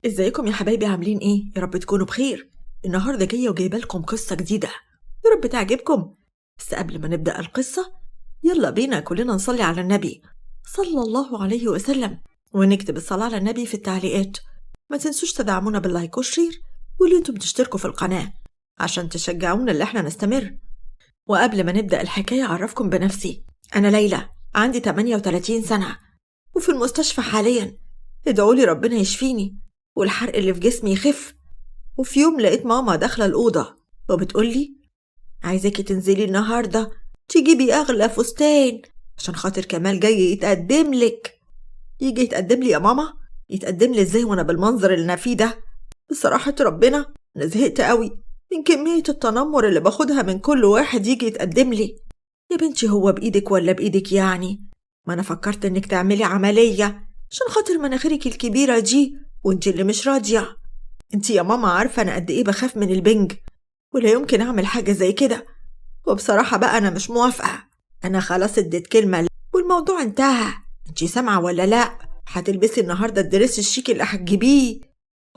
ازيكم يا حبايبي؟ عاملين ايه؟ يا رب تكونوا بخير. النهارده جايه وجايبه لكم قصه جديده، يا رب تعجبكم. بس قبل ما نبدا القصه، يلا بينا كلنا نصلي على النبي صلى الله عليه وسلم، ونكتب الصلاه على النبي في التعليقات. ما تنسوش تدعمونا باللايك والشير، واللي انتم تشتركوا في القناه عشان تشجعونا اللي احنا نستمر. وقبل ما نبدا الحكايه اعرفكم بنفسي. انا ليلى، عندي 38 سنه وفي المستشفى حاليا. ادعولي ربنا يشفيني والحرق اللي في جسمي يخف. وفي يوم لقيت ماما داخلة الأوضة وبتقولي: عايزاكي تنزلي النهاردة تجيبي أغلى فستان عشان خاطر كمال جاي يتقدم لك. يجي يتقدم لي يا ماما؟ يتقدم لي ازاي وانا بالمنظر اللي انا فيه ده؟ بصراحة ربنا انا زهقت قوي من كمية التنمر اللي باخدها من كل واحد يجي يتقدم لي. يا بنتي هو بإيدك ولا بإيدك يعني؟ ما انا فكرت انك تعملي عملية عشان خاطر مناخيرك الكبيرة دي وانت اللي مش راضية. انت يا ماما عارفة انا قد ايه بخاف من البنج، ولا يمكن اعمل حاجة زي كده. وبصراحة بقى انا مش موافقة. انا خلاص اديت كلمة والموضوع انتهى. انت سامعة ولا لا؟ هتلبسي النهاردة الدريس الشيك اللي هتجيبيه.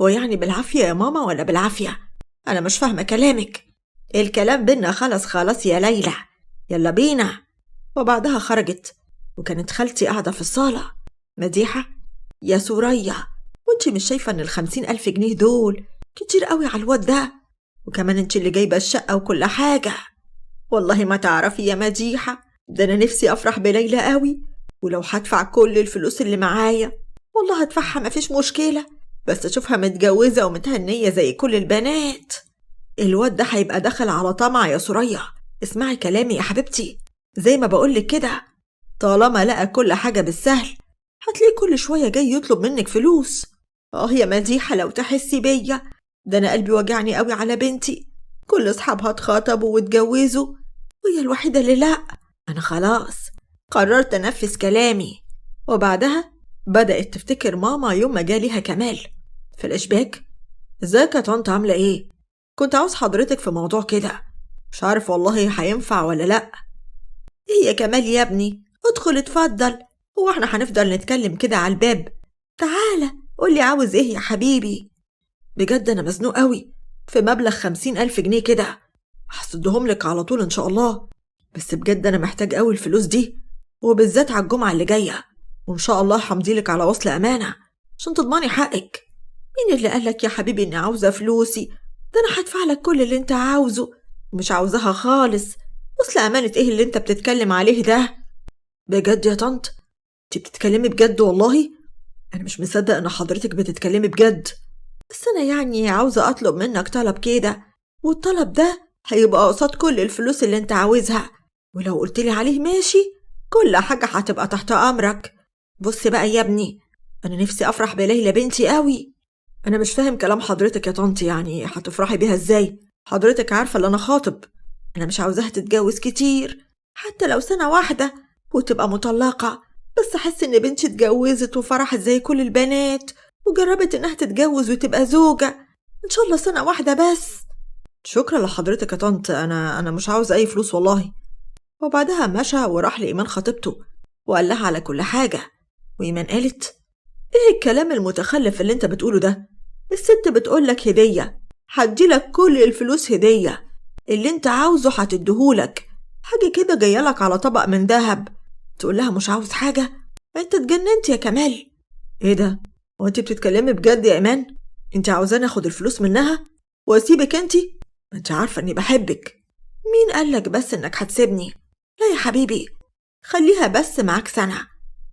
هو يعني بالعافية يا ماما ولا بالعافية؟ انا مش فاهمة كلامك. الكلام بينا خلاص يا ليلى، يلا بينا. وبعدها خرجت، وكانت خالتي قاعدة في الصالة. مديحة: يا سوريا، وانتي مش شايفة ان 50,000 جنيه دول كتير قوي على الواد ده؟ وكمان انتي اللي جايبة الشقة وكل حاجة. والله ما تعرفي يا مديحة، ده انا نفسي افرح بليلى قوي، ولو هدفع كل الفلوس اللي معايا والله هدفعها مفيش مشكلة، بس اشوفها متجوزة ومتهنية زي كل البنات. الواد ده هيبقى دخل على طمع يا سوريا. اسمعي كلامي يا حبيبتي، زي ما بقولك كده، طالما لقى كل حاجة بالسهل هتلاقيه كل شوية جاي يطلب منك فلوس. يا مديحة لو تحسي بيا، ده أنا قلبي وجعني قوي على بنتي. كل أصحابها اتخطبوا واتجوزوا وهي الوحيدة اللي لأ. أنا خلاص قررت أنفذ كلامي. وبعدها بدأت تفتكر ماما يوم ما جاليها كمال. في الإشباك: ازيك يا طنط، عاملة ايه؟ كنت عاوز حضرتك في موضوع كده، مش عارف والله هينفع ولا لأ. ايه يا كمال يا ابني، ادخل اتفضل. هو احنا هنفضل نتكلم كده على الباب؟ تعالى قولي عاوز ايه يا حبيبي. بجد انا مزنوق قوي في مبلغ 50,000 جنيه كده، هسدهم لك على طول ان شاء الله. بس بجد انا محتاج قوي الفلوس دي، وبالذات على الجمعة اللي جاية، وان شاء الله همضيلك على وصل امانة عشان تضمني حقك. مين اللي قالك يا حبيبي اني عاوزة فلوسي؟ ده انا هدفع لك كل اللي انت عاوزه، ومش عاوزاها خالص. وصل امانة ايه اللي انت بتتكلم عليه ده؟ بجد يا طنط؟ انت بتتكلمي بجد والله؟ انا مش مصدق ان حضرتك بتتكلمي بجد. بس انا يعني عاوزة اطلب منك طلب كده، والطلب ده هيبقى قصاد كل الفلوس اللي انت عاوزها، ولو قلتلي عليه ماشي كل حاجة هتبقى تحت امرك. بص بقى يا ابني، انا نفسي افرح بليلى بنتي قوي. انا مش فاهم كلام حضرتك يا طنط، يعني هتفرحي بيها ازاي؟ حضرتك عارفة اللي انا خاطب. انا مش عاوزاها تتجوز كتير، حتى لو سنة واحدة وتبقى مطلقة، بس احس ان بنتي اتجوزت وفرحت زي كل البنات، وجربت انها تتجوز وتبقى زوجة. ان شاء الله سنة واحدة بس. شكرا لحضرتك يا طنط، انا مش عاوز اي فلوس والله. وبعدها مشى وراح لإيمان خطيبته وقال لها على كل حاجة. وإيمان قالت: ايه الكلام المتخلف اللي انت بتقوله ده؟ الست بتقولك هدية، هديلك كل الفلوس هدية، اللي انت عاوزه هتديهولك، حاجة كده جايلك على طبق من دهب. تقول لها مش عاوز حاجة؟ انت اتجننت يا كمال. ايه ده؟ وانت بتتكلمي بجد يا ايمان؟ انت عاوزاني اخد الفلوس منها واسيبك انت؟ انت عارفة اني بحبك. مين قالك بس انك هتسيبني؟ لا يا حبيبي، خليها بس معاك سنة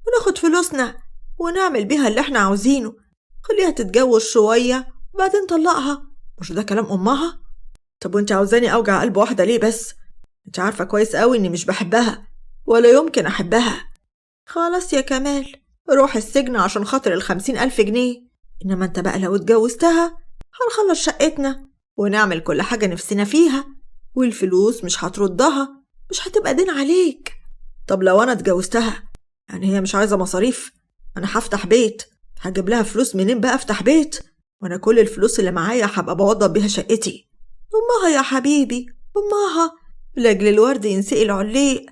وناخد فلوسنا ونعمل بيها اللي احنا عاوزينه. خليها تتجوز شوية وبعدين طلقها، مش ده كلام امها؟ طب وانت عاوزاني اوجع قلب واحدة ليه بس؟ انت عارفة كويس قوي اني مش بحبها ولا يمكن احبها. خلاص يا كمال، روح السجن عشان خاطر 50,000 جنيه. انما انت بقى لو اتجوزتها هنخلص شقتنا ونعمل كل حاجة نفسنا فيها، والفلوس مش هتردها، مش هتبقى دين عليك. طب لو انا اتجوزتها، يعني هي مش عايزة مصاريف؟ انا هفتح بيت، هجيب لها فلوس منين بقى افتح بيت؟ وانا كل الفلوس اللي معايا هبقى بوضب بيها شقتي. امها يا حبيبي، امها لاجل الورد ينسقي العليق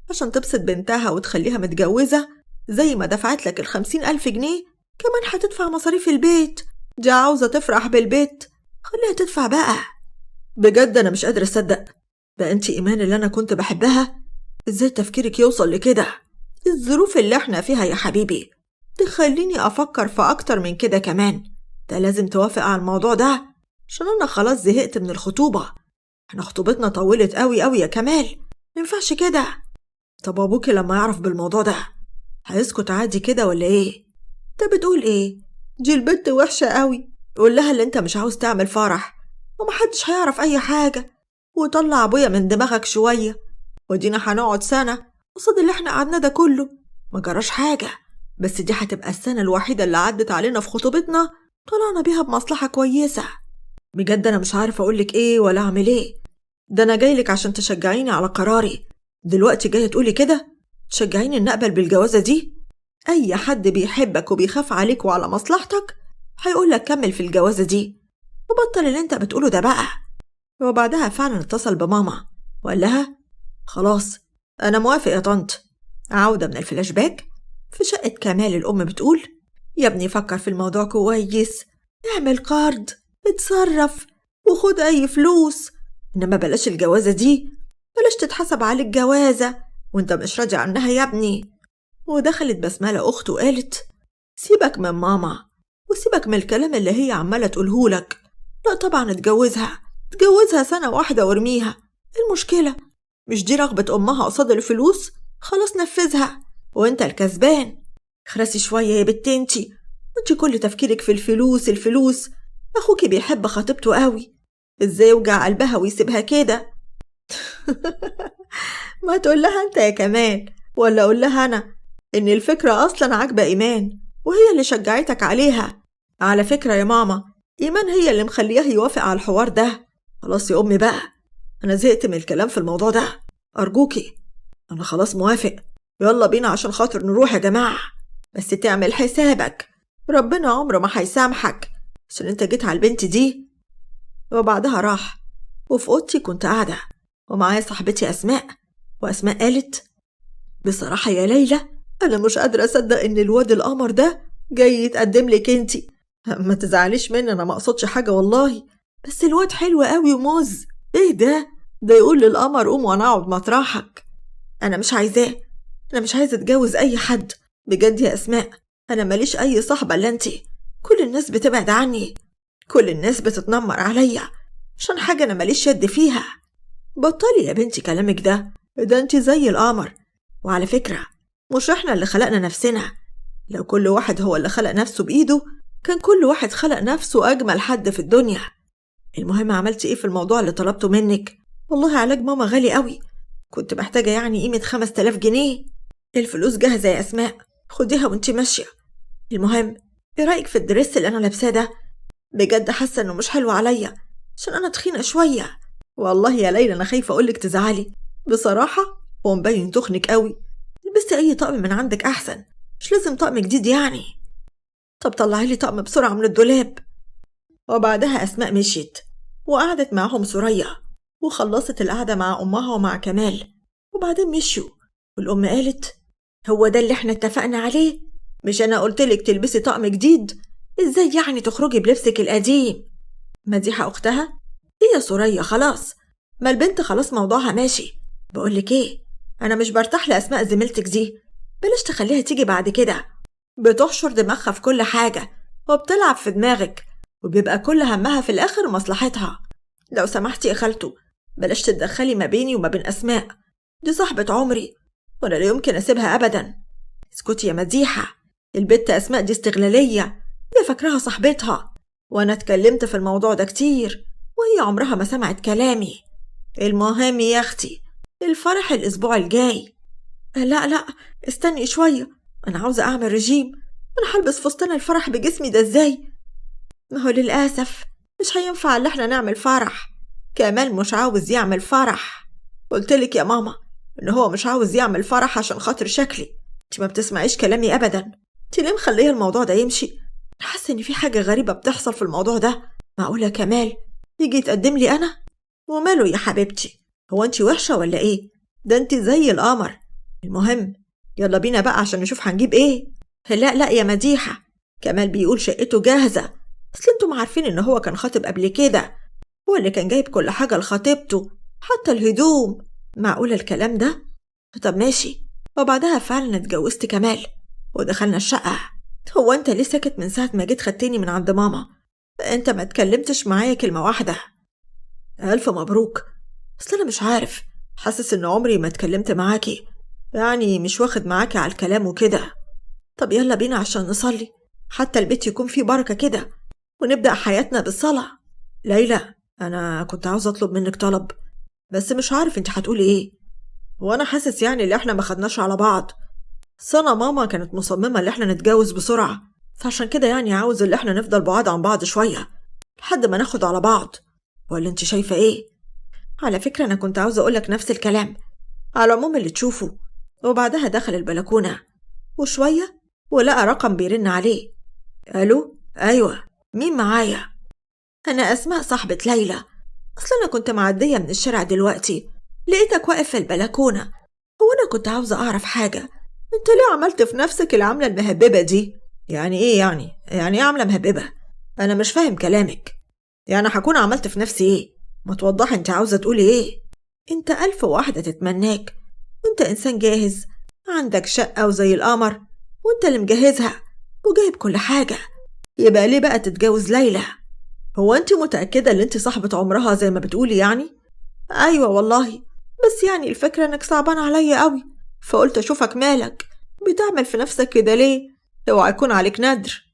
عشان تبسط بنتها وتخليها متجوزة. زي ما دفعت لك 50,000 جنيه كمان هتدفع مصاريف البيت، دي عاوزة تفرح بالبيت، خليها تدفع بقى. بجد أنا مش قادرة أصدق، بقى أنتي إيمان اللي أنا كنت بحبها؟ إزاي تفكيرك يوصل لكده؟ الظروف اللي احنا فيها يا حبيبي تخليني أفكر في أكتر من كده كمان. ده لازم توافق على الموضوع ده، عشان أنا خلاص زهقت من الخطوبة. احنا خطوبتنا طولت قوي قوي يا كمال، مينفعش كده. طب أبوكي لما يعرف بالموضوع ده هيسكت عادي كده ولا إيه؟ انت بتقول إيه؟ دي البنت وحشة قوي. قول لها اللي انت مش عاوز تعمل فرح ومحدش هيعرف أي حاجة، وطلع أبويا من دماغك شوية، ودينا هنقعد سنة قصاد اللي احنا قعدنا ده كله. ما جراش حاجة، بس دي هتبقى السنة الوحيدة اللي عدت علينا في خطوبتنا طلعنا بيها بمصلحة كويسة. بجد أنا مش عارفة أقولك إيه ولا أعمل إيه. ده أنا جايلك عشان تشجعيني على قراري، دلوقتي جاية تقولي كده؟ تشجعيني إن أقبل بالجوازة دي؟ أي حد بيحبك وبيخاف عليك وعلى مصلحتك هيقولك كمل في الجوازة دي وبطل اللي انت بتقوله ده بقى. وبعدها فعلا اتصل بماما وقال لها خلاص أنا موافق يا طنط. عودة من الفلاش باك في شقة كمال. الأم بتقول يا ابني فكر في الموضوع كويس، اعمل قرض، اتصرف وخد أي فلوس، إنما بلاش الجوازة دي، بلاش تتحسب عليك جوازة وانت مش راضي عنها يا ابني. ودخلت بسملة أخته وقالت سيبك من ماما وسيبك من الكلام اللي هي عمالة تقولهولك. لا طبعا اتجوزها سنة واحدة وارميها. المشكلة مش دي رغبة أمها قصاد الفلوس؟ خلاص نفذها وانت الكسبان. اخرسي شوية يا بنتي انتي كل تفكيرك في الفلوس. أخوكي بيحب خطيبته قوي، ازاي يوجع قلبها ويسيبها كده؟ ما تقول لها انت يا كمال، ولا أقول لها أنا إن الفكرة أصلا عاجبة إيمان وهي اللي شجعتك عليها؟ على فكرة يا ماما إيمان هي اللي مخليها يوافق على الحوار ده. خلاص يا أمي بقى، أنا زهقت من الكلام في الموضوع ده، أرجوكي أنا خلاص موافق. يلا بينا عشان خاطر نروح يا جماعة، بس تعمل حسابك ربنا عمره ما هيسامحك عشان انت جيت على البنت دي. وبعدها راح، وفي أوضتي كنت قاعدة ومعايا صاحبتي أسماء، وأسماء قالت بصراحة يا ليلى أنا مش قادرة أصدق إن الواد القمر ده جاي يتقدم لك انتي. ما تزعليش مني، أنا ما أقصدش حاجة والله، بس الواد حلو قوي وموز. إيه ده يقول للقمر قوم وأنا أقعد مطرحك. أنا مش عايزاه، أنا مش عايزة أتجوز أي حد بجد يا أسماء. أنا ماليش أي صاحبة إلا انتي، كل الناس بتبعد عني، كل الناس بتتنمر عليا عشان حاجة أنا ماليش يد فيها. بطلي يا بنتي كلامك ده انتي زي القمر. وعلى فكرة مش احنا اللي خلقنا نفسنا، لو كل واحد هو اللي خلق نفسه بإيده كان كل واحد خلق نفسه أجمل حد في الدنيا. المهم عملتي إيه في الموضوع اللي طلبته منك؟ والله علاج ماما غالي قوي، كنت محتاجة يعني قيمة 5000 جنيه. الفلوس جاهزة يا أسماء، خديها وانتي ماشية. المهم ايه رأيك في الدرس اللي أنا لابساه ده؟ بجد حاسة إنه مش حلو عليا عشان أنا تخينة شوية. والله يا ليلى أنا خايفة أقولك تزعلي، بصراحة هو مبين تخنك قوي. لبستي أي طقم من عندك أحسن، مش لازم طقم جديد يعني. طب طلعي لي طقم بسرعة من الدولاب. وبعدها أسماء مشيت وقعدت معهم سوريا، وخلصت القعدة مع أمها ومع كمال، وبعدين مشيوا. والأم قالت هو ده اللي احنا اتفقنا عليه؟ مش أنا قلتلك تلبسي طقم جديد؟ إزاي يعني تخرجي بلبسك القديم؟ مديحة أختها هي سوريا خلاص، ما البنت خلاص موضوعها ماشي. بقولك إيه، أنا مش برتاح لأسماء زميلتك دي، بلاش تخليها تيجي بعد كده، بتحشر دماغها في كل حاجة وبتلعب في دماغك، وبيبقى كل همها في الآخر مصلحتها. لو سمحتي يا خالته بلاش تتدخلي ما بيني وما بين أسماء، دي صاحبة عمري وأنا لا يمكن أسيبها أبدا. اسكتي يا مديحة، البت أسماء دي استغلالية، هي فاكراها صاحبتها، وأنا اتكلمت في الموضوع ده كتير وهي عمرها ما سمعت كلامي. المهم يا أختي الفرح الأسبوع الجاي. لا استني شوية، أنا عاوزة أعمل رجيم، أنا هلبس فستان الفرح بجسمي ده إزاي؟ ما هو للأسف مش هينفع إن احنا نعمل فرح، كمال مش عاوز يعمل فرح. قلتلك يا ماما إن هو مش عاوز يعمل فرح عشان خاطر شكلي، انت ما بتسمعيش كلامي أبدا. انت ليه مخليه الموضوع ده يمشي؟ حاسة إن في حاجة غريبة بتحصل في الموضوع ده. معقولة كمال يجي يتقدم لي أنا؟ وماله يا حبيبتي، هو انت وحشة ولا إيه؟ ده انت زي القمر. المهم يلا بينا بقى عشان نشوف هنجيب إيه. لا يا مديحة، كمال بيقول شقته جاهزة، أصل انتم عارفين إن هو كان خاطب قبل كده، هو اللي كان جايب كل حاجة لخطيبته حتى الهدوم. معقول الكلام ده؟ طب ماشي. وبعدها فعلا اتجوزت كمال ودخلنا الشقة. هو انت ليه ساكت من ساعة ما جيت خدتني من عند ماما؟ انت ما اتكلمتش معايا كلمة واحدة. ألف مبروك. أصل أنا مش عارف، حاسس إن عمري ما اتكلمت معاكي، يعني مش واخد معاكي على الكلام وكده. طب يلا بينا عشان نصلي، حتى البيت يكون فيه بركة كده، ونبدأ حياتنا بالصلاة. ليلى، أنا كنت عاوز أطلب منك طلب، بس مش عارف انت هتقولي ايه. وأنا حاسس يعني اللي احنا ما خدناش على بعض. سنة ماما كانت مصممة اللي احنا نتجوز بسرعة، فعشان كده يعني عاوز اللي احنا نفضل بعاد عن بعض شوية لحد ما ناخد على بعض. ولا انت شايفة ايه؟ على فكرة أنا كنت عاوزة أقولك نفس الكلام، على العموم اللي تشوفه. وبعدها دخل البلكونة وشوية ولقى رقم بيرن عليه. ألو؟ أيوة، مين معايا؟ أنا أسماء صاحبة ليلى. أصل أنا كنت معدية من الشارع دلوقتي، لقيتك واقف في البلكونة. هو أنا كنت عاوزة أعرف حاجة، أنت ليه عملت في نفسك العملة المهببة دي؟ يعني إيه يعني إيه عملة مهببة؟ أنا مش فاهم كلامك. يعني هكون عملت في نفسي إيه؟ ما توضحي أنت عاوزة تقولي إيه؟ أنت ألف واحدة تتمناك، وأنت إنسان جاهز، عندك شقة وزي القمر، وأنت اللي مجهزها وجايب كل حاجة، يبقى ليه بقى تتجوز ليلى؟ هو أنت متأكدة إن أنت صاحبة عمرها زي ما بتقولي يعني؟ أيوة والله، بس يعني الفكرة إنك صعبان عليا قوي، فقلت أشوفك مالك بتعمل في نفسك كده ليه؟ اوعى يكون عليك ندر.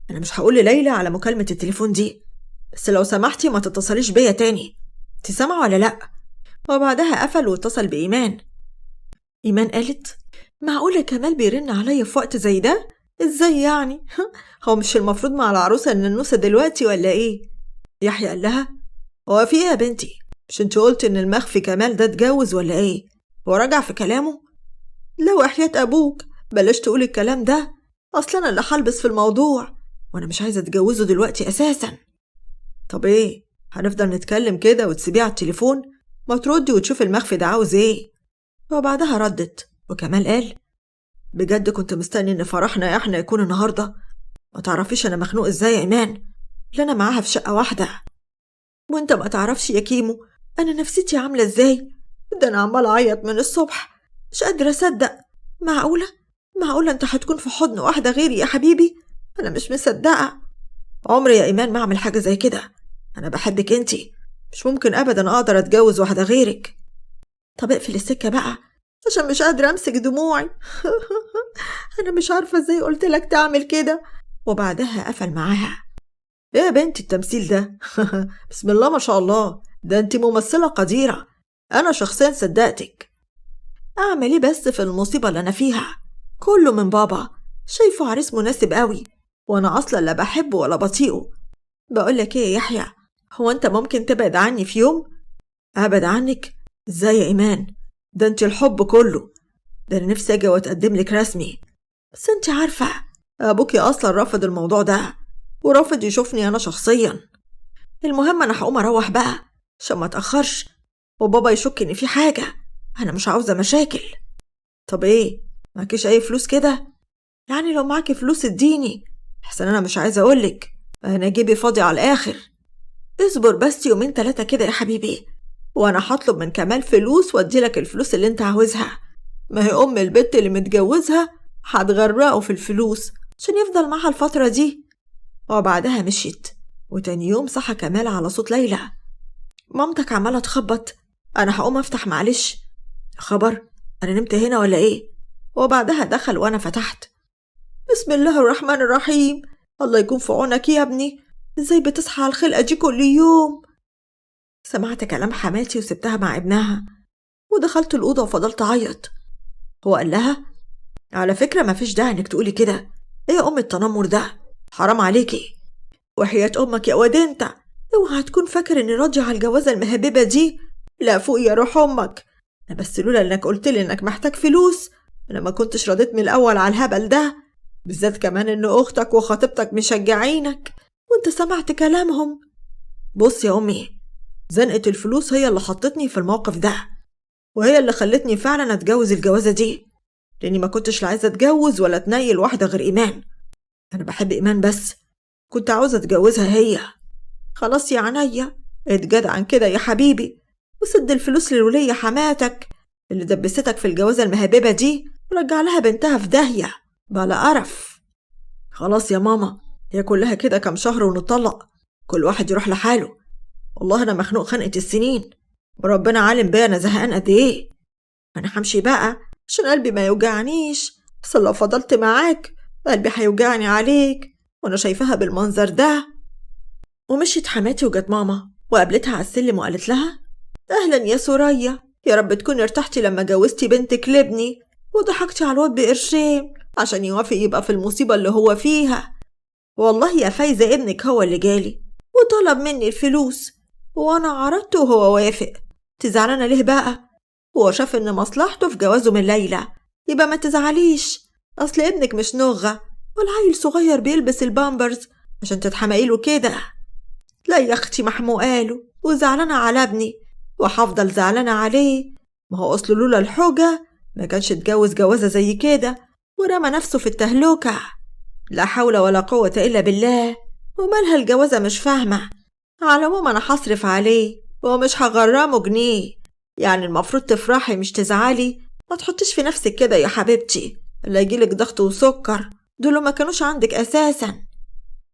أنا مش هقول لليلى على مكالمة التليفون دي، بس لو سمحتي ما تتصليش بيا تاني. انت سامعة ولا لأ؟ وبعدها قفل واتصل بإيمان. إيمان قالت: معقولة كمال بيرن عليا في وقت زي ده؟ إزاي يعني؟ هو مش المفروض مع العروسة الننوسة دلوقتي ولا إيه؟ يحيى قال لها: هو في إيه يا بنتي؟ مش انت قلت إن المخفي كمال ده اتجوز ولا إيه؟ هو رجع في كلامه؟ لا وحياة أبوك بلاش تقولي الكلام ده، أصلا أنا اللي هلبس في الموضوع، وأنا مش عايزة أتجوزه دلوقتي أساسا. طب إيه؟ هنفضل نتكلم كده وتسيبيه على التليفون؟ ما تردي وتشوف المخفي ده عاوز إيه؟ وبعدها ردت وكمال قال: بجد كنت مستني إن فرحنا إحنا يكون النهاردة. ما تعرفيش أنا مخنوق إزاي يا إيمان، اللي أنا معاها في شقة واحدة. وإنت ما تعرفش يا كيمو أنا نفسيتي عاملة إزاي، ده أنا عمال أعيط من الصبح، مش قادرة أصدق. معقولة أنت هتكون في حضن واحدة غيري يا حبيبي؟ أنا مش مصدقة. عمري يا إيمان ما أعمل حاجة زي كده، أنا بحبك أنتي، مش ممكن أبدا أقدر أتجوز واحدة غيرك. طب اقفل السكة بقى عشان مش قادرة أمسك دموعي. أنا مش عارفة إزاي قلتلك تعمل كده. وبعدها قفل معاها. إيه يا بنتي التمثيل ده؟ بسم الله ما شاء الله، ده أنت ممثلة قديرة، أنا شخصيا صدقتك. أعمل إيه بس في المصيبة اللي أنا فيها؟ كله من بابا، شايفه عريس مناسب قوي، وأنا أصلا لا بحبه ولا بطيقه. بقولك إيه يا يحيى، هو أنت ممكن تبعد عني في يوم؟ أبعد عنك؟ إزاي يا إيمان؟ ده أنت الحب كله، ده أنا نفسي أجي وأتقدم لك رسمي، بس أنت عارفة أبوكي أصلا رافض الموضوع ده، ورافض يشوفني أنا شخصيا. المهم أنا هقوم أروح بقى عشان ما أتأخرش وبابا يشك إن في حاجة، أنا مش عاوزة مشاكل. طب إيه، معكيش أي فلوس كده؟ يعني لو معاكي فلوس اديني، أحسن أنا مش عايزة أقولك أنا جيبي فاضي على الآخر. اصبر بس يومين 3 كده يا حبيبي، وأنا هطلب من كمال فلوس وأديلك الفلوس اللي أنت عاوزها. ما هي أم البنت اللي متجوزها هتغرقه في الفلوس عشان يفضل معها الفترة دي. وبعدها مشيت، وتاني يوم صحى كمال على صوت ليلى: مامتك عمالة تخبط، أنا هقوم أفتح معلش. خبر، أنا نمت هنا ولا إيه؟ وبعدها دخل وأنا فتحت. بسم الله الرحمن الرحيم، الله يكون في عونك يا ابني، إزاي بتصحى على الخلقة دي كل يوم؟ سمعت كلام حماتي وسبتها مع ابنها ودخلت الأوضة وفضلت أعيط. هو قال لها: على فكرة مفيش داعي إنك تقولي كده، إيه يا أم التنمر ده؟ حرام عليكي، وحياة أمك يا واد أنت، اوعى تكون فاكر إني راضية على الجوازة المهببة دي. لا فوق يا روح أمك، أنا بس لولا إنك قلتلي إنك محتاج فلوس أنا ما كنتش رضيت من الأول على الهبل ده، بالذات كمان إن أختك وخطيبتك مشجعينك وإنت سمعت كلامهم. بص يا أمي، زنقة الفلوس هي اللي حطتني في الموقف ده، وهي اللي خلتني فعلا أتجوز الجوازة دي، لأني ما كنتش لا عايزة أتجوز ولا تنيل واحدة غير إيمان. أنا بحب إيمان بس، كنت عاوزة أتجوزها هي. خلاص يا عينيا، اتجدعن كده يا حبيبي وسد الفلوس للولية حماتك اللي دبستك في الجوازة المهببة دي ورجع لها بنتها في داهية بلا قرف. خلاص يا ماما، هي كلها كده كام شهر ونطلق، كل واحد يروح لحاله. والله أنا مخنوق خنقة السنين، وربنا عالم بيا أنا زهقان قد إيه. أنا همشي بقى عشان قلبي ما يوجعنيش، بس لو فضلت معاك قلبي هيوجعني عليك وأنا شايفاها بالمنظر ده. ومشيت حماتي وجت ماما وقابلتها على السلم وقالت لها: أهلا يا سوريا، يا رب تكوني ارتحتي لما جوزتي بنتك لابني وضحكتي على الواد بقرشين عشان يوافق يبقى في المصيبة اللي هو فيها. والله يا فايزة ابنك هو اللي جالي وطلب مني الفلوس وأنا عرضته وهو وافق. تزعلانة ليه بقى؟ هو شاف إن مصلحته في جوازه من ليلى، يبقى ما تزعليش، أصل ابنك مش نغة ولا عيل صغير بيلبس البامبرز عشان تتحمقيله كده. لا يا أختي، محموقاله وزعلانة على ابني وحفضل زعلانة عليه، ما هو أصله لولا الحوجة ما كانش اتجوز جوازة زي كده ورمى نفسه في التهلكة. لا حول ولا قوة إلا بالله. ومالها الجوازة مش فاهمة. على العموم أنا هصرف عليه ومش هغرمه جنيه، يعني المفروض تفرحي مش تزعلي. ما تحطيش في نفسك كده يا حبيبتي، لا يجيلك ضغط وسكر، دول ما كانوش عندك أساسا.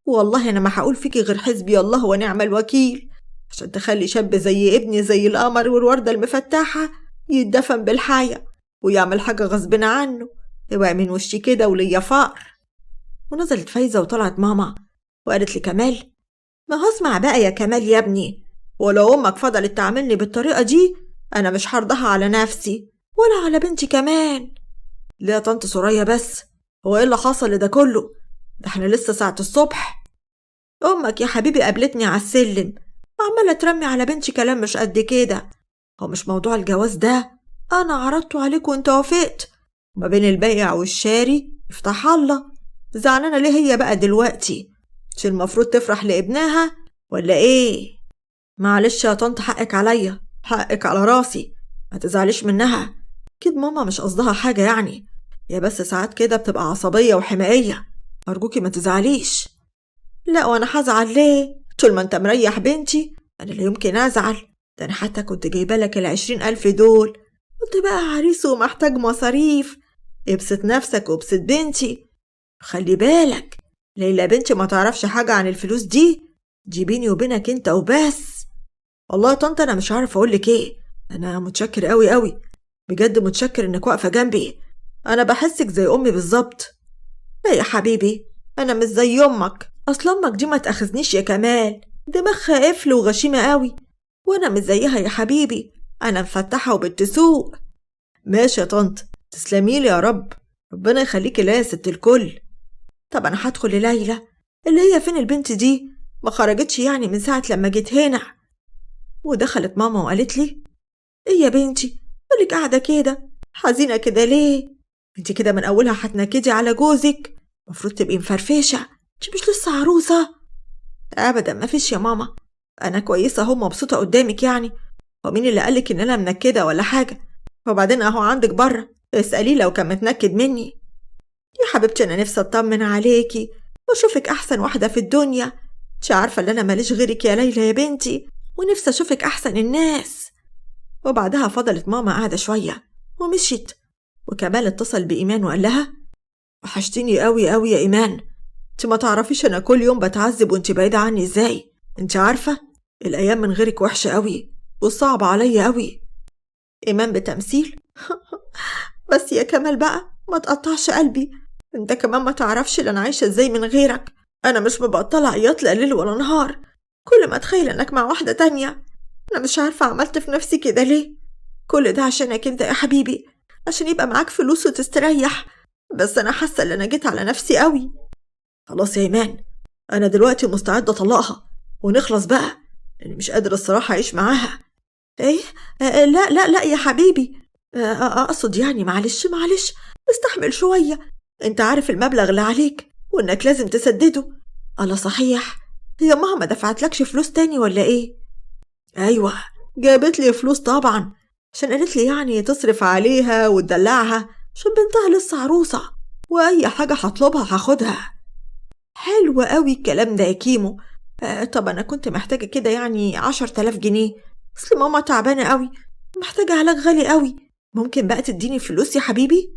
والله أنا ما هقول فيكي غير حسبي الله ونعم الوكيل، عشان تخلي شاب زي ابني زي القمر والوردة المفتاحة يتدفن بالحياة ويعمل حاجة غصب عنه. اوعي من وشي كده وليا فقر. ونزلت فايزة وطلعت ماما وقالت لكمال: ما هو اسمع بقى يا كمال يا ابني، ولو أمك فضلت تعاملني بالطريقة دي أنا مش هرضاها على نفسي ولا على بنتي كمان. ليه يا طنط سوريا بس؟ هو ايه اللي حصل لده كله؟ ده احنا لسه ساعة الصبح. أمك يا حبيبي قابلتني على السلم وعمالة ترمي على بنتي كلام مش قد كده. هو مش موضوع الجواز ده، أنا عرضته عليك وانت وافقت، ما بين البيع والشاري افتح الله. زعلانة ليه هي بقى دلوقتي؟ مش المفروض تفرح لابنها ولا ايه؟ معلش يا طنط، حقك عليا، حقك على راسي، ما تزعليش منها. كده ماما مش قصدها حاجة يعني، يا بس ساعات كده بتبقى عصبية وحمائية، أرجوكي ما تزعليش. لا وأنا هزعل ليه؟ طول ما أنت مريح بنتي أنا لا يمكن أزعل. ده أنا حتى كنت جايبة لك 20,000 دول، كنت بقى عريس ومحتاج مصاريف. ابسط نفسك وابسط بنتي. خلي بالك ليلى بنتي ما تعرفش حاجة عن الفلوس دي بيني وبينك انت وبس. والله يا طنط أنا مش عارف أقولك ايه، أنا متشكر قوي قوي، بجد متشكر إنك واقفة جنبي، أنا بحسك زي أمي بالظبط. لا يا حبيبي، أنا مش زي أمك، أصل أمك دي ما تأخذنيش يا كمال، دماغها قفل وغشيمة قوي، وأنا مش زيها يا حبيبي، أنا مفتحة وبنت سوق. ماشي يا طنط، تسلميلي يا رب، ربنا يخليكي ليا يا ست الكل. طب أنا هدخل لليلى اللي هي فين البنت دي؟ ما خرجتش يعني من ساعة لما جيت هنا. ودخلت ماما وقالت لي: إيه يا بنتي مالك قاعدة كده حزينة كده ليه؟ انت كده من أولها هتنكدي على جوزك، مفروض تبقي مفرفشة، انت مش لسه عروسة. أبدا مفيش يا ماما، أنا كويسة اهو مبسوطة قدامك يعني، ومين اللي قالك إن أنا منكدة ولا حاجة؟ وبعدين أهو عندك بره، اسأليه لو كان متنكد مني. يا حبيبتي أنا نفسي أطمن عليكي وأشوفك أحسن واحدة في الدنيا، انت عارفة إن أنا ماليش غيرك يا ليلى يا بنتي، ونفسي أشوفك أحسن الناس. وبعدها فضلت ماما قاعدة شوية ومشيت، وكمال اتصل بإيمان وقال لها: وحشتيني قوي قوي يا إيمان، انت ما تعرفيش أنا كل يوم بتعذب وانت بعيدة عني ازاي، انت عارفة الأيام من غيرك وحشة قوي وصعبة عليا قوي. إيمان بتمثيل: بس يا كمال بقى ما تقطعش قلبي، انت كمان ما تعرفش اللي أنا عايشة ازاي من غيرك، أنا مش مبطلة عياط لا ليل ولا نهار، كل ما أتخيل إنك مع واحدة تانية. أنا مش عارفة عملت في نفسي كده ليه، كل ده عشانك انت يا حبيبي، عشان يبقى معاك فلوس وتستريح، بس أنا حاسة إن أنا جيت على نفسي قوي. خلاص يا إيمان، أنا دلوقتي مستعدة أطلقها ونخلص بقى، لأني مش قادرة الصراحة أعيش معاها. إيه؟ لا لا لا يا حبيبي، أقصد يعني معلش استحمل شوية، أنت عارف المبلغ اللي عليك وإنك لازم تسدده. الله صحيح، هي أمها ما دفعتلكش فلوس تاني ولا إيه؟ أيوة جابت لي فلوس طبعا، عشان قالت لي يعني تصرف عليها وتدلعها، عشان بنتها لسه عروسة وأي حاجة هطلبها هاخدها. حلو قوي الكلام ده يا كيمو. طب أنا كنت محتاجة كده يعني 10,000 جنيه، أصل ماما تعبانة قوي، محتاجة علاج غالي قوي. ممكن بقى تديني فلوس يا حبيبي؟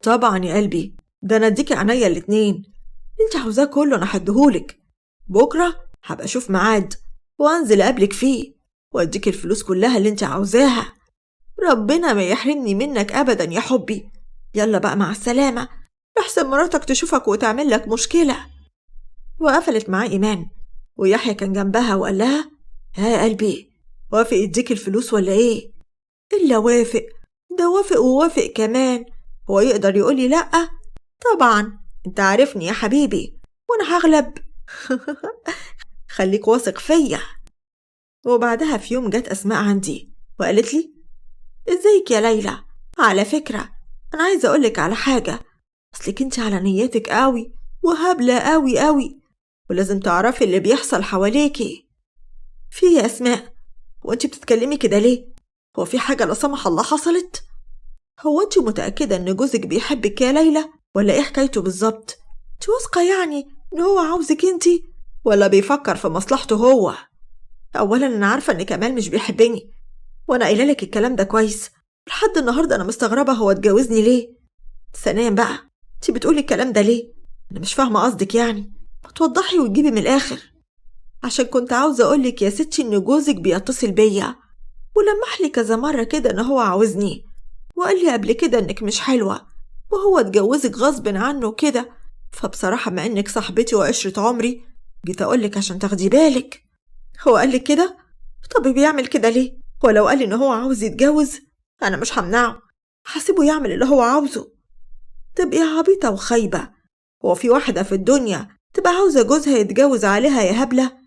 طبعا يا قلبي، ده أنا أديكي عينيا الاتنين، اللي انت عاوزاه كله أنا هديهولك. بكرة هبقى أشوف ميعاد وأنزل أقابلك فيه وأديك الفلوس كلها اللي انت عاوزاها. ربنا ما يحرمني منك أبدا يا حبي. يلا بقى مع السلامة، لحسن مراتك تشوفك وتعمل لك مشكلة. وقفلت معاه إيمان، ويحيى كان جنبها وقال لها: ها يا قلبي، وافق يديك الفلوس ولا إيه؟ إلا وافق، ده وافق ووافق كمان، هو يقدر يقولي لأ؟ طبعا، انت عارفني يا حبيبي وانا هغلب. خليك واثق فيا. وبعدها في يوم جت أسماء عندي وقالت لي: ازيك يا ليلى؟ على فكرة أنا عايزة أقولك على حاجة، أصلك انت على نيتك قوي وهبلة قوي قوي، ولازم تعرفي اللي بيحصل حواليكي. في يا أسماء، وانت بتتكلمي كده ليه؟ هو في حاجة لا سمح الله حصلت؟ هو انت متأكدة ان جوزك بيحبك يا ليلى ولا ايه حكايته بالظبط؟ انت واثقة يعني ان هو عاوزك انت ولا بيفكر في مصلحته هو؟ اولا انا عارفة ان كمال مش بيحبني، وانا قايله لك الكلام ده كويس، لحد النهارده انا مستغربة هو اتجوزني ليه. ثانيا بقى، انت بتقولي الكلام ده ليه؟ انا مش فاهمة قصدك يعني، ما توضحي وتجيبي من الاخر. عشان كنت عاوزة اقولك يا ستي ان جوزك بيتصل بيا ولمح لي كذا مرة كده ان هو عاوزني، وقال لي قبل كده انك مش حلوة وهو اتجوزك غصب عنه كده. فبصراحة مع انك صاحبتي وعشرة عمري جيت اقولك عشان تاخدي بالك. هو قالك كده؟ طب بيعمل كده ليه؟ ولو قال ان هو عاوز يتجوز انا مش همنعه، هسيبه يعمل اللي هو عاوزه. تبقي عبيطة وخايبة، هو في واحدة في الدنيا تبقى عاوزة جوزها يتجوز عليها يا هبلة؟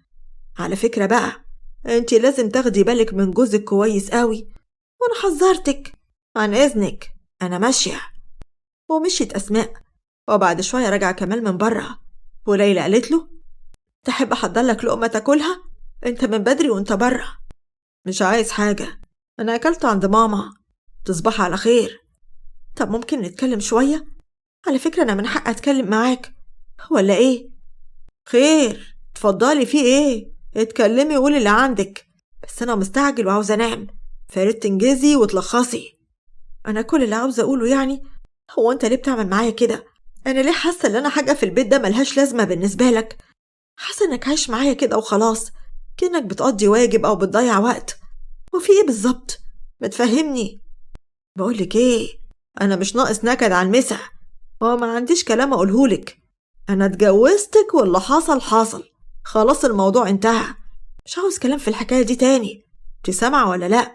على فكرة بقى، انتي لازم تاخدي بالك من جوزك كويس قوي، وانا حذرتك. عن اذنك انا ماشية. ومشيت أسماء، وبعد شوية رجع كمال من برا، وليلى قالت له: تحب أحضر لك لقمة تاكلها؟ انت من بدري وانت برا. مش عايز حاجة، أنا أكلت عند ماما. تصبح على خير. طب ممكن نتكلم شوية؟ على فكرة أنا من حق أتكلم معاك ولا إيه؟ خير، اتفضلي، في إيه؟ اتكلمي وقولي اللي عندك، بس أنا مستعجل وعاوزة أنام، فارد تنجزي وتلخصي. أنا كل اللي عاوزة أقوله يعني، هو أنت ليه بتعمل معايا كده؟ أنا ليه حاسة إن أنا حاجة في البيت ده ملهاش لازمة بالنسبة لك؟ حاسة إنك عايش معايا كده وخلاص، كأنك بتقضي واجب أو بتضيع وقت. وفي إيه بالظبط؟ ما تفهمني. بقولك إيه، أنا مش ناقص نكد على المسا، وما عنديش كلام أقولهولك. أنا اتجوزتك واللي حصل حصل، خلاص الموضوع انتهى، مش عاوز كلام في الحكاية دي تاني. تسمع ولا لأ؟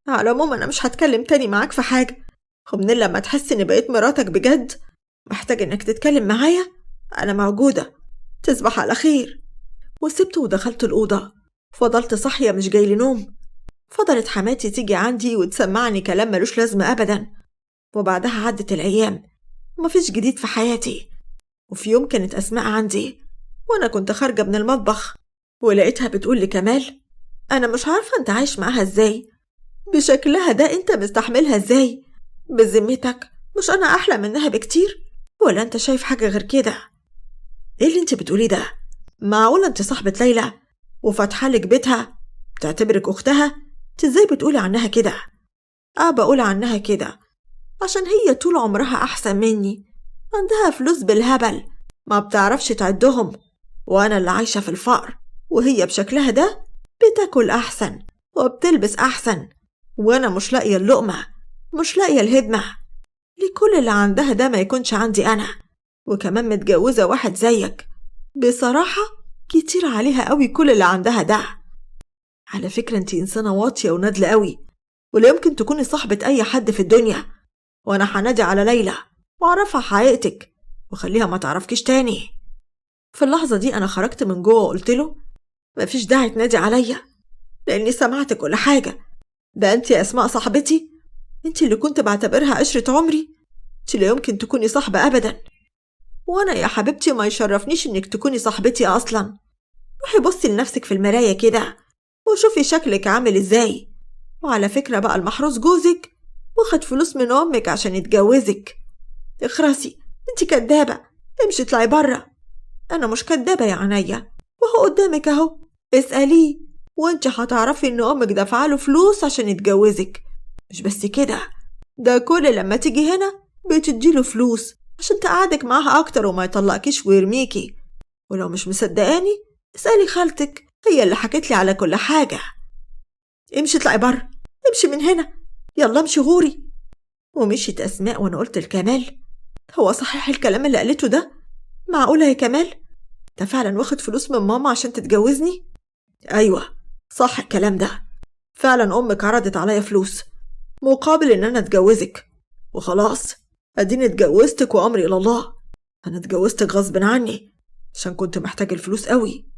على العموم أنا مش هتكلم تاني معاك في حاجة، ومنين لما تحس إني بقيت مراتك بجد محتاج إنك تتكلم معايا أنا موجودة. تصبح على خير. وسبته ودخلت الأوضة، فضلت صاحية مش جايلي نوم. فضلت حماتي تيجي عندي وتسمعني كلام ملوش لازمة أبدا. وبعدها عدت الأيام ومفيش جديد في حياتي. وفي يوم كانت أسماء عندي وأنا كنت خارجة من المطبخ، ولقيتها بتقول لكمال: أنا مش عارفة أنت عايش معاها إزاي، بشكلها ده أنت مستحملها إزاي؟ بذمتك مش أنا أحلى منها بكتير؟ ولا أنت شايف حاجة غير كده؟ إيه اللي أنت بتقوليه ده؟ معقولة أنت صاحبة ليلى وفاتحالك بيتها بتعتبرك أختها؟ أنت إزاي بتقولي عنها كده؟ بقول عنها كده عشان هي طول عمرها أحسن مني، عندها فلوس بالهبل ما بتعرفش تعدهم، وأنا اللي عايشة في الفقر، وهي بشكلها ده بتاكل أحسن وبتلبس أحسن، وأنا مش لاقية اللقمة، مش لاقية الهدمة. لكل اللي عندها ده ما يكونش عندي أنا، وكمان متجوزة واحد زيك. بصراحة كتير عليها قوي كل اللي عندها ده. على فكرة انتي إنسانة واطية ونادلة قوي، ولا يمكن تكوني صاحبة أي حد في الدنيا. وأنا هنادي على ليلى وأعرفها حقيقتك وخليها ما تعرفكيش تاني. في اللحظة دي أنا خرجت من جوه وقلت له: مفيش داعي تنادي عليا، لأني سمعت كل حاجة. ده أنتي يا أسماء صاحبتي، أنتي اللي كنت بعتبرها عشرة عمري، أنتي لا يمكن تكوني صاحبة أبدا. وأنا يا حبيبتي ما يشرفنيش إنك تكوني صاحبتي أصلا. روحي بصي لنفسك في المراية كده وشوفي شكلك عامل إزاي. وعلى فكرة بقى، المحروس جوزك واخد فلوس من أمك عشان يتجوزك. اخرسي، انتي كدابة، امشي اطلعي برا. أنا مش كدابة يا عينيا، وهو قدامك أهو، اسأليه وانت هتعرفي إن أمك دافعاله فلوس عشان يتجوزك. مش بس كده، ده كل لما تيجي هنا بتديله فلوس عشان تقعدك معاها أكتر وما يطلقكيش ويرميكي. ولو مش مصدقاني اسألي خالتك، هي اللي حكتلي على كل حاجة. امشي اطلعي بره، امشي من هنا، يلا امشي غوري. ومشيت أسماء وأنا قلت لكمال: هو صحيح الكلام اللي قالته ده؟ معقولة يا كمال؟ انت فعلا واخد فلوس من ماما عشان تتجوزني؟ أيوة صح الكلام ده، فعلا أمك عرضت عليا فلوس مقابل إن أنا أتجوزك، وخلاص أديني اتجوزتك وأمري إلى الله. أنا اتجوزتك غصب عني عشان كنت محتاج الفلوس قوي.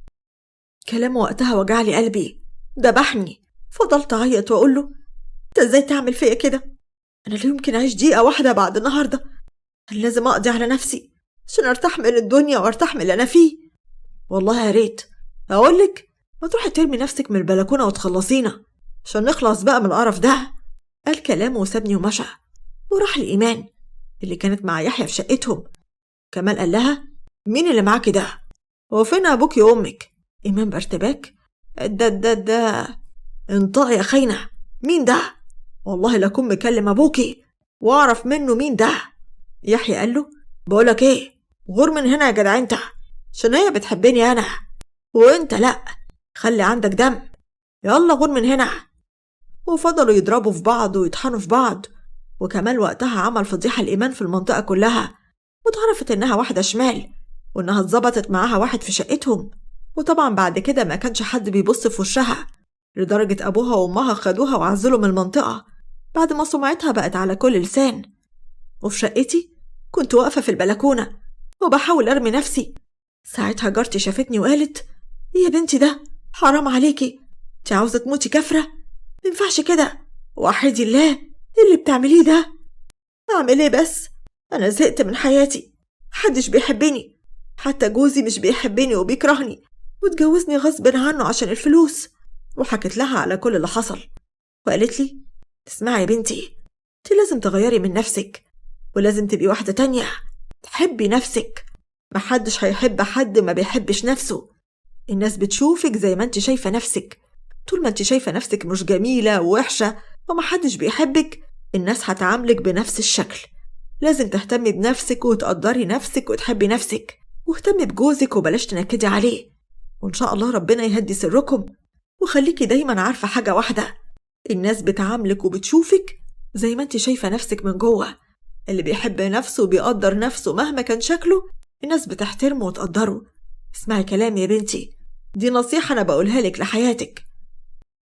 كلامه وقتها وجعلي قلبي، دبحني. فضلت أعيط وأقول له: أنت إزاي تعمل فيا كده؟ أنا لا يمكن أعيش دقيقة واحدة بعد النهاردة، أنا لازم أقضي على نفسي عشان أرتاح من الدنيا وأرتاح من اللي أنا فيه. والله يا ريت أقولك ما تروحي ترمي نفسك من البلكونة وتخلصينا عشان نخلص بقى من القرف ده. قال كلامه وسابني ومشى، وراح لإيمان اللي كانت مع يحيى في شقتهم. كمال قال لها: مين اللي معاكي ده؟ هو فين أبوكي وأمك؟ إيمان بارتباك: ده انطقي يا خاينة، مين ده؟ والله لكون مكلم أبوكي وأعرف منه مين ده. يحيى قال له: بقولك إيه، غور من هنا يا جدع أنت، عشان هي بتحبني أنا وأنت لأ، خلي عندك دم، يلا غور من هنا. وفضلوا يضربوا في بعض ويطحنوا في بعض. وكمال وقتها عمل فضيحة لإيمان في المنطقة كلها، واتعرفت إنها واحدة شمال وإنها اتظبطت معاها واحد في شقتهم. وطبعا بعد كده ما كانش حد بيبص في وشها، لدرجة أبوها وأمها خدوها وعزلوا من المنطقة بعد ما سمعتها بقت على كل لسان. وفي شقتي كنت واقفة في البلكونة وبحاول أرمي نفسي. ساعتها جارتي شافتني وقالت: إيه يا بنتي ده، حرام عليكي، انت عاوزة تموتي كفرة؟ مينفعش كده، وحيدي الله، إيه اللي بتعمليه ده؟ أعمل إيه بس؟ أنا زهقت من حياتي، محدش بيحبني، حتى جوزي مش بيحبني وبيكرهني واتجوزني غصب عنه عشان الفلوس. وحكت لها على كل اللي حصل، وقالت لي: تسمعي يا بنتي، انت لازم تغيري من نفسك، ولازم تبقي واحدة تانية، تحبي نفسك. محدش هيحب حد ما بيحبش نفسه. الناس بتشوفك زي ما انت شايفة نفسك، طول ما انت شايفة نفسك مش جميلة ووحشة ومحدش بيحبك، الناس هتعاملك بنفس الشكل. لازم تهتمي بنفسك وتقدري نفسك وتحبي نفسك، واهتمي بجوزك وبلاش تنكدي عليه، وإن شاء الله ربنا يهدي سركم. وخليكي دايما عارفة حاجة واحدة، الناس بتعاملك وبتشوفك زي ما انت شايفة نفسك من جوه. اللي بيحب نفسه وبيقدر نفسه مهما كان شكله، الناس بتحترمه وتقدره. اسمعي كلامي يا بنتي، دي نصيحة أنا بقولها لك لحياتك.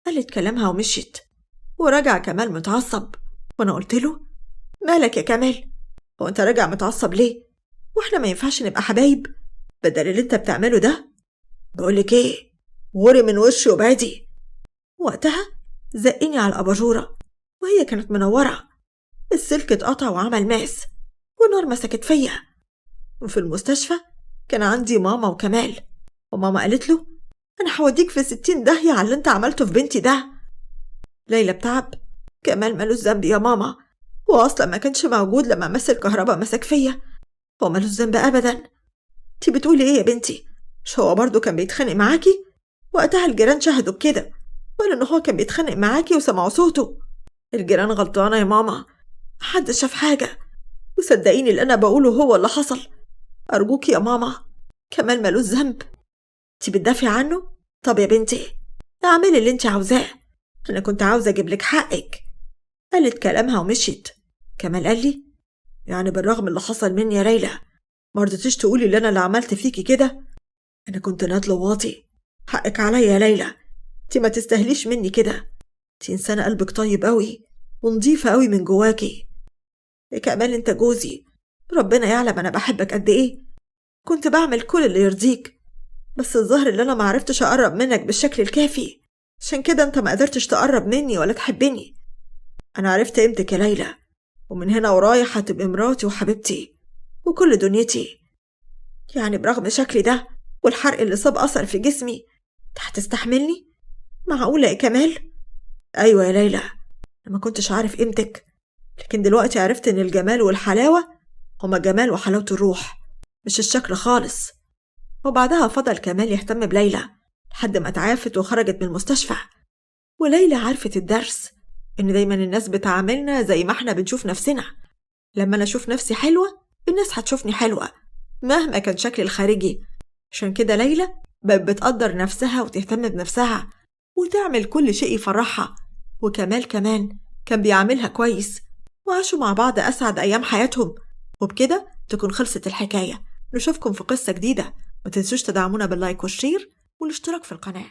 قالت كلامها ومشيت. ورجع كمال متعصب، وأنا قلت له: مالك يا كمال؟ هو أنت راجع متعصب ليه؟ وإحنا ما ينفعش نبقى حبايب بدل اللي أنت بتعمله ده؟ بقولك إيه، غوري من وشي وبعدي. وقتها زقني على الأباجورة وهي كانت منورة، السلك اتقطع وعمل ماس والنار مسكت فيا. وفي المستشفى كان عندي ماما وكمال، وماما قالت له: أنا هوديك في 60 داهية على اللي أنت عملته في بنتي ده. ليلى بتعب، كمال مالوش ذنب يا ماما، هو أصلا ما كانش موجود لما مس الكهرباء مسك فيا، هو مالوش ذنب أبدا. انتِ بتقولي إيه يا بنتي؟ مش هو برضه كان بيتخانق معاكي؟ وقتها الجيران شهدوا بكده، وقالوا إن هو كان بيتخانق معاكي وسمعوا صوته. الجيران غلطانة يا ماما، محدش شاف حاجة، وصدقيني اللي أنا بقوله هو اللي حصل. أرجوكي يا ماما، كمال مالوش ذنب. انتِ بتدافعي عنه؟ طب يا بنتي اعملي اللي انتِ عاوزاه، أنا كنت عاوزة أجيبلك حقك. قالت كلامها ومشيت. كمال قال لي: يعني بالرغم اللي حصل مني يا ليلى مرضتيش تقولي اللي أنا اللي عملت فيكي كده؟ أنا كنت نادلة واطي، حقك عليا يا ليلى، انتِ ما تستاهليش مني كده، انتِ إنسانة قلبك طيب قوي ونضيفة قوي من جواكي. يا كمال انت جوزي، ربنا يعلم أنا بحبك قد إيه، كنت بعمل كل اللي يرضيك، بس الظاهر اللي أنا معرفتش أقرب منك بالشكل الكافي، عشان كده انت ما قدرتش تقرب مني ولا تحبني. أنا عرفت قيمتك يا ليلى، ومن هنا ورايح هتبقي مراتي وحبيبتي وكل دنيتي. يعني برغم شكلي ده والحرق اللي صاب أثر في جسمي انت هتستحملني؟ معقولة يا كمال؟ أيوة يا ليلى، أنا ما كنتش عارف قيمتك، لكن دلوقتي عرفت إن الجمال والحلاوة هما جمال وحلاوة الروح، مش الشكل خالص. وبعدها فضل كمال يهتم بليلى لحد ما تعافت وخرجت من المستشفى. وليلى عرفت الدرس إن دايما الناس بتعاملنا زي ما احنا بنشوف نفسنا. لما أنا أشوف نفسي حلوة الناس هتشوفني حلوة مهما كان شكلي الخارجي. عشان كده ليلى بقت بتقدر نفسها وتهتم بنفسها وتعمل كل شيء يفرحها. وكمال كمان كان بيعاملها كويس وعاشوا مع بعض أسعد أيام حياتهم. وبكده تكون خلصت الحكاية. نشوفكم في قصة جديدة. ما تنسوش تدعمونا باللايك والشير والاشتراك في القناة.